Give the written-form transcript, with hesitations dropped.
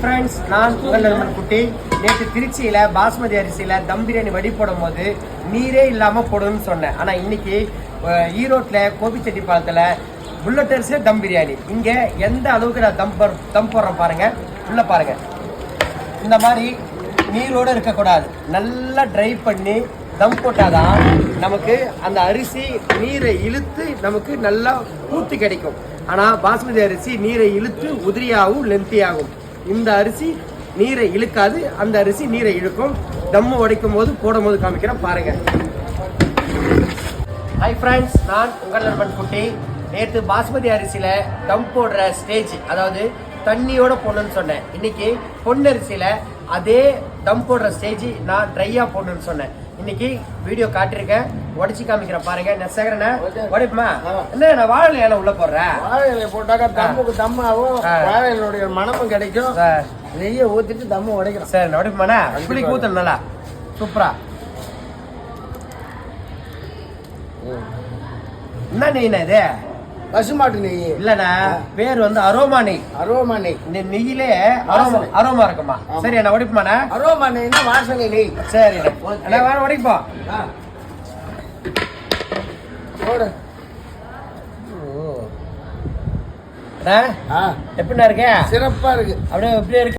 Friends, நான் உங்கள் நண்பன் குட்டி. நேற்று திருச்சியில் பாஸ்மதி அரிசியில் தம் பிரியாணி வடி போடும் போது நீரே இல்லாமல் போடணும்னு சொன்னேன். ஆனால் இன்னைக்கு ஈரோட்டில் கோபிச்செட்டிப்பாளத்தில் புல்லட் அரிசியில் தம் பிரியாணி. இங்கே எந்த அளவுக்கு நான் தம் போடுறேன் பாருங்கள். உள்ளே பாருங்கள், இந்த மாதிரி நீரோடு இருக்கக்கூடாது. நல்லா ட்ரை பண்ணி தம் போட்டாதான் நமக்கு அந்த அரிசி நீரை இழுத்து நமக்கு நல்லா பூத்து கிடைக்கும். ஆனால் பாஸ்மதி அரிசி நீரை இழுத்து உதிரியாகவும் லென்த்தியாகும். இந்த அரிசி நீரை இழுக்காது, அந்த அரிசி நீரை இழுக்கும். தம்மு உடைக்கும் போது போடும் போது காமிக்கிறேன் பாருங்க. ஹாய் ஃப்ரெண்ட்ஸ், நான் உங்கள் நண்பன் குட்டி. நேற்று பாஸ்மதி அரிசியில் தம் போடுற ஸ்டேஜ், அதாவது தண்ணியோட போடணும்னு சொன்னேன். இன்னைக்கு பொன்னரிசியில் அதே தம் போடுற ஸ்டேஜ் நான் ட்ரையாக போடணும்னு சொன்னேன். இன்னைக்கு வீடியோ காட்டிருக்கேன், உடச்சி காமிக்கிறேன் பாருங்க. நெசகரண்ணா உடைப்புமா என்ன, நான் வாழை இலை உள்ள போடுறேன். வாழை இலை போட்டாக்கா தம்முக்கு தம்மாவும் வாழை இலையுடைய மனமும் கிடைக்கும். நெய்யை ஊத்திட்டு தம்மு உடைக்கிறோம். சரி, நான் உடைப்புமாண்ணா புளிக்கு ஊத்தணும் நல்லா சூப்பரா. என்ன நெய்ண்ணா இது? பசுமாட்டு நெய் இல்லண்ணா, பேர் வந்து அரோமா நெய். அரோமா நெய். இந்த நெய்யிலே அரோமா இருக்குமா? சரி, என்ன உடைப்புமாண்ணா? அரோமா நெய்னா வாசனை நெய். சரி அண்ணா, வேற உடைப்போம். எப்படின்னா இருக்கேன்? சிறப்பா இருக்கு. அப்படியே எப்படியே இருக்கு.